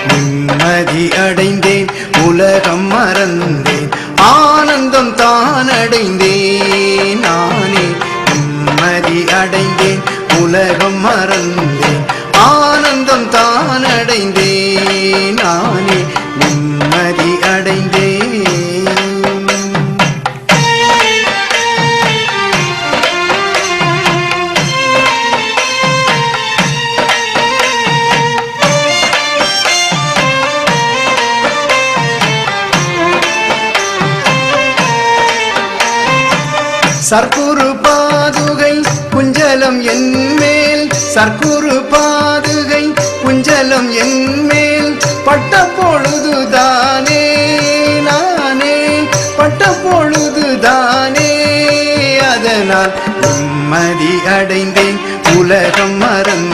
நிம்மதி அடைந்தேன் உலகம் மறந்தேன் ஆனந்தம் தான் அடைந்தேன் நானே நிம்மதி அடைந்தேன் உலகம் மறந்தேன் ஆனந்தம் தான் அடைந்தேன் நானே நிம்மதி அடைந்தேன். சர்க்குரு பாதுகை குஞ்சலம் என்மேல் சர்க்குரு பாதுகை குஞ்சலம் என்மேல் பட்ட பொழுதுதானே நானே பட்ட பொழுதுதானே அதனால் நிம்மதி அடைந்தேன் உலகம் மறந்தேன்